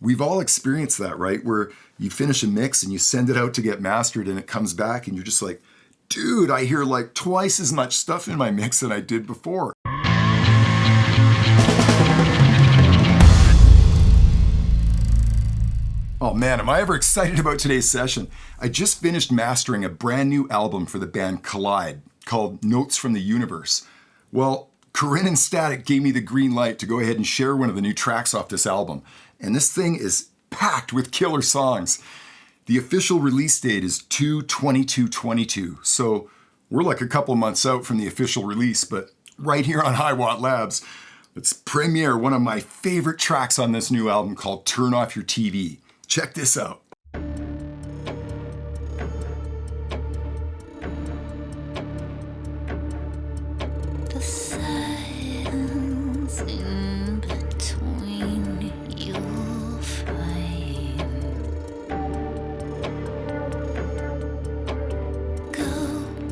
We've all experienced that, right? Where you finish a mix and you send it out to get mastered and it comes back and you're just like, dude, I hear like twice as much stuff in my mix than I did before. Oh man, am I ever excited about today's session. I just finished mastering a brand new album for the band Collide called Notes from the Universe. Well, kaRIN and Statik gave me the green light to go ahead and share one of the new tracks off this album. And this thing is packed with killer songs. The official release date is 2/22/22. So we're like a couple months out from the official release, but right here on Hiwatt Labs, let's premiere one of my favorite tracks on this new album called Turn Off Your TV. Check this out. The silence in between you'll find. Go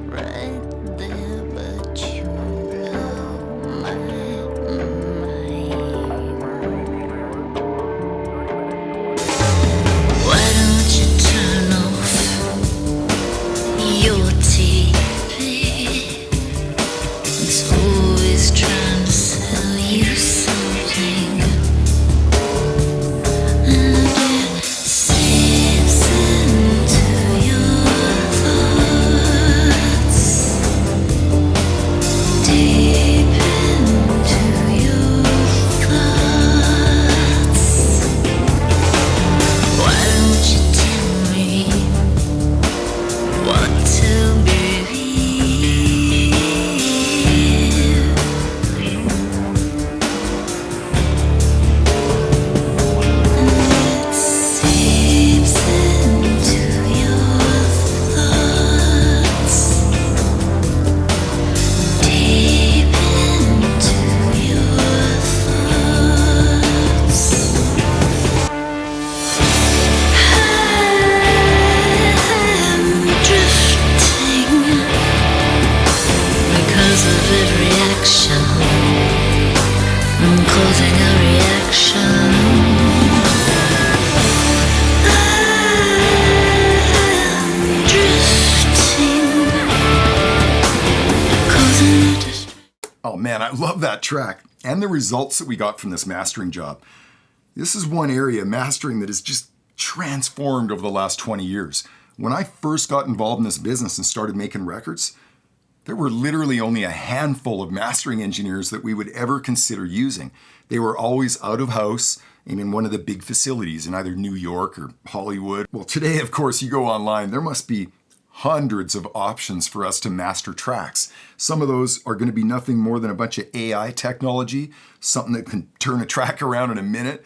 right there, but you blow my mind. Why don't you turn off your TV? It's always trying to sell you something, and it seeps into your thoughts, deep into your thoughts. Why don't you tell me what to believe? It seeps into your thoughts, deep into your thoughts. I'm drifting because of every action. I'm causing a reaction. I'm drifting, causing a Oh man, I love that track and the results that we got from this mastering job. This is one area, mastering, that has just transformed over the last 20 years. When I first got involved in this business and started making records, there were literally only a handful of mastering engineers that we would ever consider using. They were always out of house and in one of the big facilities in either New York or Hollywood. Well, today, of course, you go online, there must be hundreds of options for us to master tracks. Some of those are going to be nothing more than a bunch of AI technology, something that can turn a track around in a minute.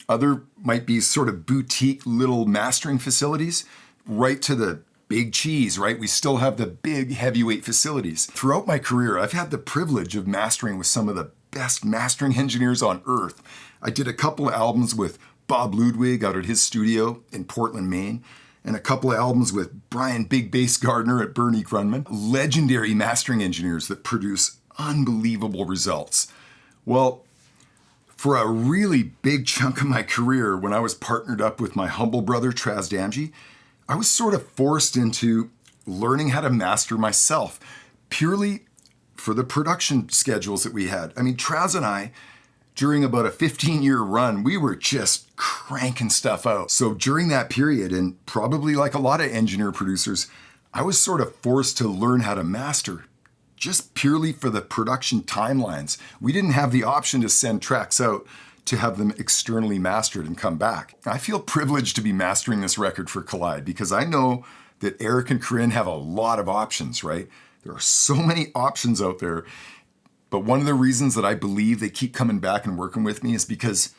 Other might be sort of boutique little mastering facilities, right to the big cheese, right? We still have the big heavyweight facilities. Throughout my career, I've had the privilege of mastering with some of the best mastering engineers on earth. I did a couple of albums with Bob Ludwig out at his studio in Portland, Maine, and a couple of albums with Brian Big Bass Gardner at Bernie Grunman. Legendary mastering engineers that produce unbelievable results. Well, for a really big chunk of my career, when I was partnered up with my humble brother, Traz Damji, I was sort of forced into learning how to master myself, purely for the production schedules that we had. I mean, Traz and I, during about a 15-year run, we were just cranking stuff out. So during that period, and probably like a lot of engineer producers, I was sort of forced to learn how to master, just purely for the production timelines. We didn't have the option to send tracks out to have them externally mastered and come back. I feel privileged to be mastering this record for Collide because I know that Eric and kaRIN have a lot of options, right? There are so many options out there. But one of the reasons that I believe they keep coming back and working with me is because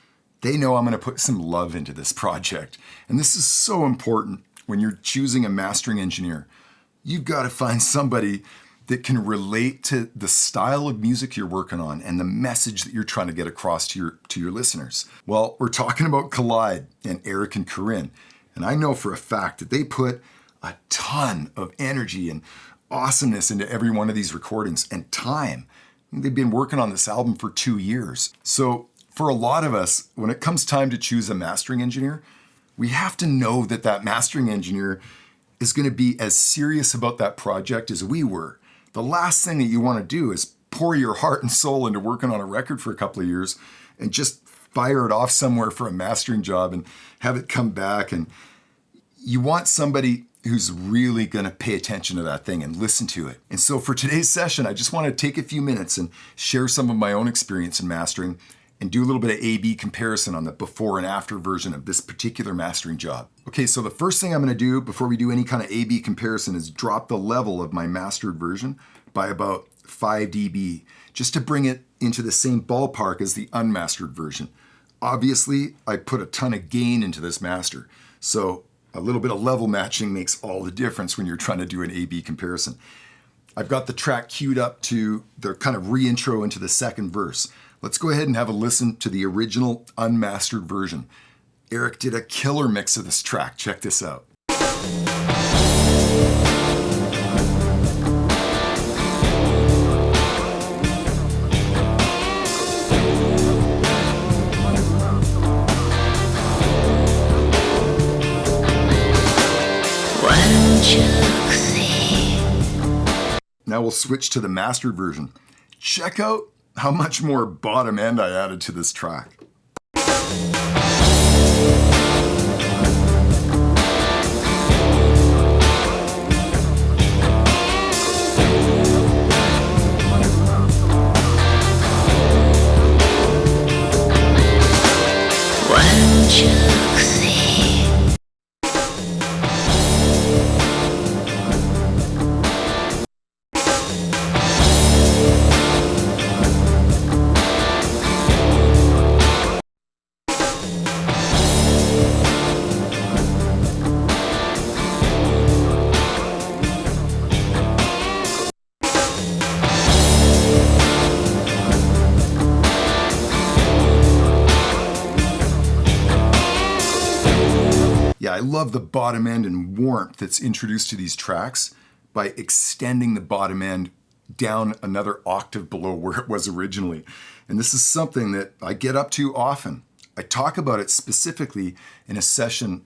they know I'm going to put some love into this project. And this is so important when you're choosing a mastering engineer. You've got to find somebody that can relate to the style of music you're working on and the message that you're trying to get across to your listeners. Well, we're talking about Collide and Eric and kaRIN. And I know for a fact that they put a ton of energy and awesomeness into every one of these recordings and time. They've been working on this album for 2 years. So For a lot of us, when it comes time to choose a mastering engineer, we have to know that that mastering engineer is going to be as serious about that project as we were. The last thing that you want to do is pour your heart and soul into working on a record for a couple of years and just fire it off somewhere for a mastering job and have it come back. And you want somebody who's really going to pay attention to that thing and listen to it. And so for today's session, I just want to take a few minutes and share some of my own experience in mastering and do a little bit of A/B comparison on the before and after version of this particular mastering job. Okay, so the first thing I'm going to do before we do any kind of A/B comparison is drop the level of my mastered version by about 5 dB, just to bring it into the same ballpark as the unmastered version. Obviously, I put a ton of gain into this master, so a little bit of level matching makes all the difference when you're trying to do an A/B comparison. I've got the track queued up to the kind of re-intro into the second verse. Let's go ahead and have a listen to the original unmastered version. Eric did a killer mix of this track. Check this out. Now we'll switch to the mastered version. Check out how much more bottom end I added to this track. Yeah, I love the bottom end and warmth that's introduced to these tracks by extending the bottom end down another octave below where it was originally. And this is something that I get up to often. I talk about it specifically in a session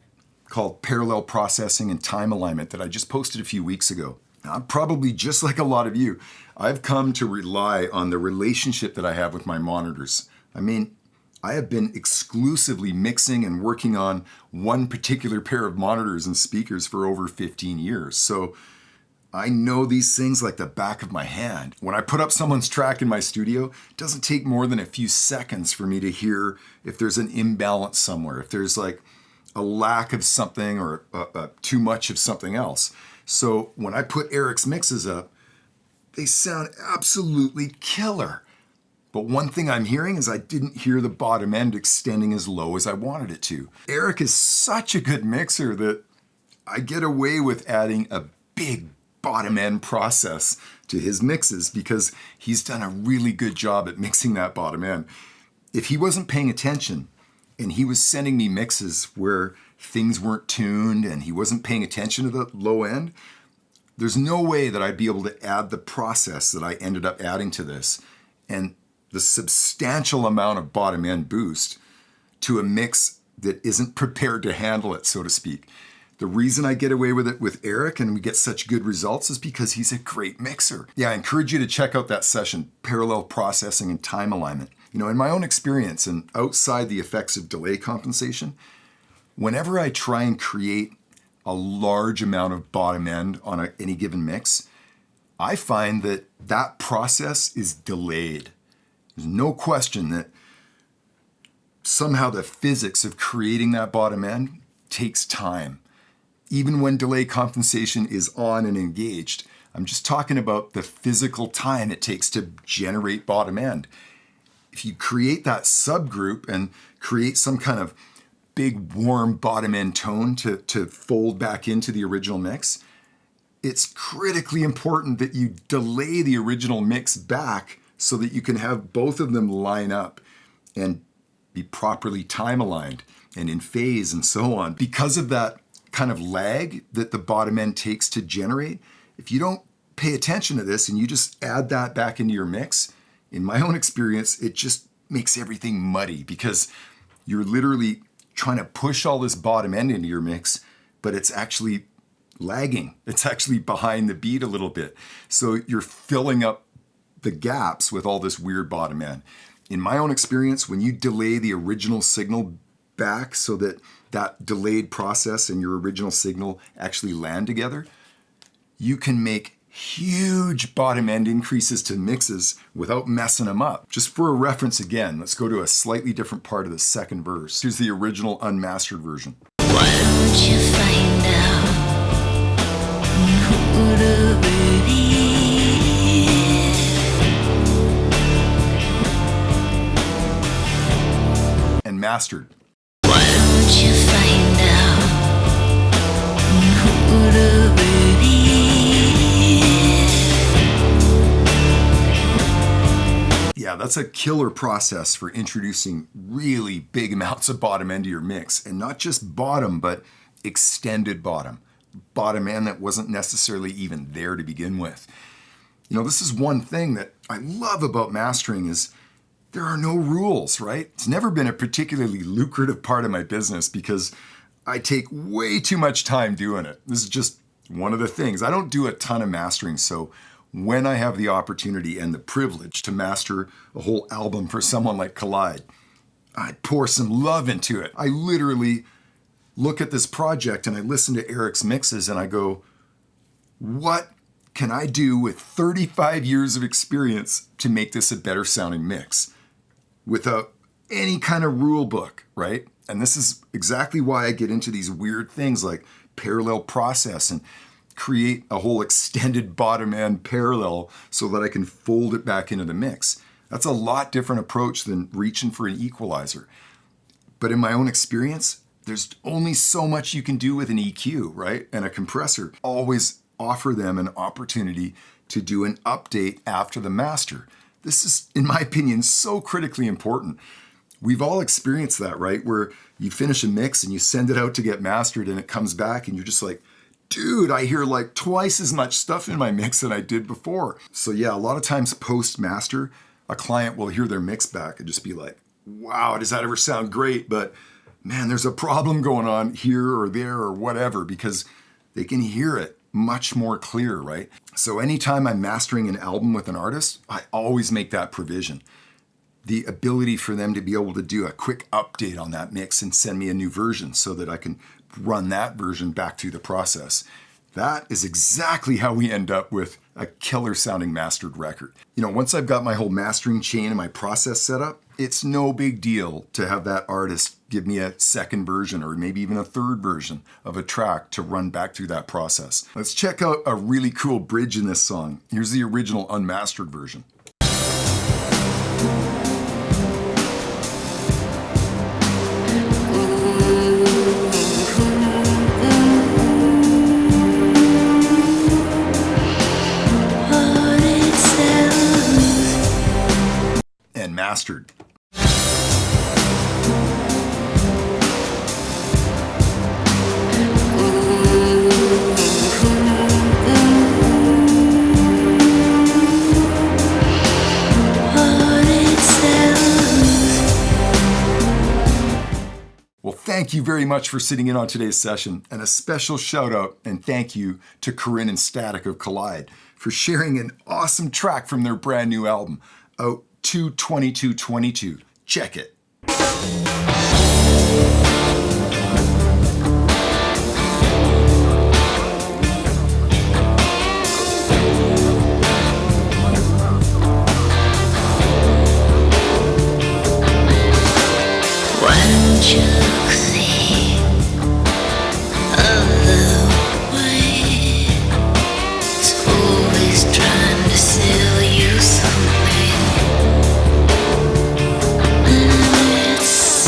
called Parallel Processing and Time Alignment that I just posted a few weeks ago. Now, I'm probably just like a lot of you. I've come to rely on the relationship that I have with my monitors. I mean, I have been exclusively mixing and working on one particular pair of monitors and speakers for over 15 years. So I know these things like the back of my hand. When I put up someone's track in my studio, it doesn't take more than a few seconds for me to hear if there's an imbalance somewhere, if there's like a lack of something or too much of something else. So when I put Eric's mixes up, they sound absolutely killer. But one thing I'm hearing is I didn't hear the bottom end extending as low as I wanted it to. Eric is such a good mixer that I get away with adding a big bottom end process to his mixes because he's done a really good job at mixing that bottom end. If he wasn't paying attention and he was sending me mixes where things weren't tuned and he wasn't paying attention to the low end, there's no way that I'd be able to add the process that I ended up adding to this and the substantial amount of bottom end boost to a mix that isn't prepared to handle it, so to speak. The reason I get away with it with Eric and we get such good results is because he's a great mixer. Yeah, I encourage you to check out that session, Parallel Processing and Time Alignment. You know, in my own experience and outside the effects of delay compensation, whenever I try and create a large amount of bottom end on any given mix, I find that that process is delayed. There's no question that somehow the physics of creating that bottom end takes time. Even when delay compensation is on and engaged, I'm just talking about the physical time it takes to generate bottom end. If you create that subgroup and create some kind of big warm bottom end tone to fold back into the original mix, it's critically important that you delay the original mix back so that you can have both of them line up and be properly time aligned and in phase and so on. Because of that kind of lag that the bottom end takes to generate, if you don't pay attention to this and you just add that back into your mix, in my own experience, it just makes everything muddy because you're literally trying to push all this bottom end into your mix, but it's actually lagging. It's actually behind the beat a little bit. So you're filling up the gaps with all this weird bottom end. In my own experience, when you delay the original signal back so that that delayed process and your original signal actually land together, you can make huge bottom end increases to mixes without messing them up. Just for a reference again, let's go to a slightly different part of the second verse. Here's the original unmastered version. Why don't you find out who to believe? And mastered. Why don't you find out who to believe? Yeah, that's a killer process for introducing really big amounts of bottom end to your mix. And not just bottom, but extended bottom. Bottom end that wasn't necessarily even there to begin with. You know, this is one thing that I love about mastering is there are no rules, right? It's never been a particularly lucrative part of my business because I take way too much time doing it. This is just one of the things. I don't do a ton of mastering, so when I have the opportunity and the privilege to master a whole album for someone like Collide, I pour some love into it. I literally look at this project and I listen to Eric's mixes and I go, what can I do with 35 years of experience to make this a better sounding mix? Without any kind of rule book, right? And this is exactly why I get into these weird things like parallel process and create a whole extended bottom end parallel so that I can fold it back into the mix. That's a lot different approach than reaching for an equalizer. But in my own experience, there's only so much you can do with an EQ, right? And a compressor. Always offer them an opportunity to do an update after the master. This is, in my opinion, so critically important. We've all experienced that, right? Where you finish a mix and you send it out to get mastered and it comes back and you're just like, dude, I hear like twice as much stuff in my mix than I did before. So yeah, a lot of times post-master, a client will hear their mix back and just be like, wow, does that ever sound great? But man, there's a problem going on here or there or whatever because they can hear it much more clear, right? So anytime I'm mastering an album with an artist, I always make that provision. The ability for them to be able to do a quick update on that mix and send me a new version so that I can run that version back through the process. That is exactly how we end up with a killer sounding mastered record. You know, once I've got my whole mastering chain and my process set up, it's no big deal to have that artist give me a second version or maybe even a third version of a track to run back through that process. Let's check out a really cool bridge in this song. Here's the original unmastered version. Mastered. Well, thank you very much for sitting in on today's session, and a special shout out and thank you to kaRIN and Statik of Collide for sharing an awesome track from their brand new album out 2/22/22. Check it. Why don't you look the other way? It's always trying to sell you something. And it's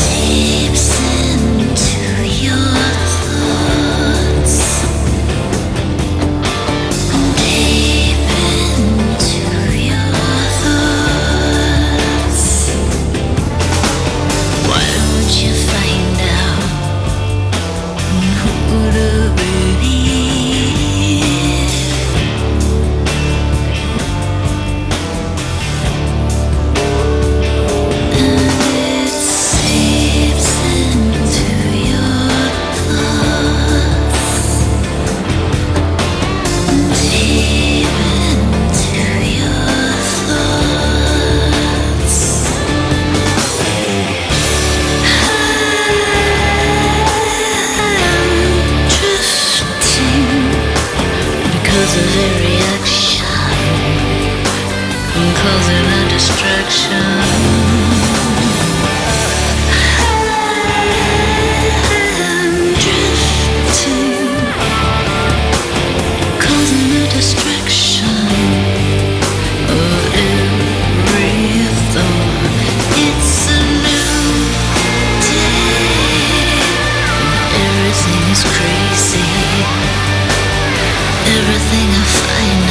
is crazy. Everything I find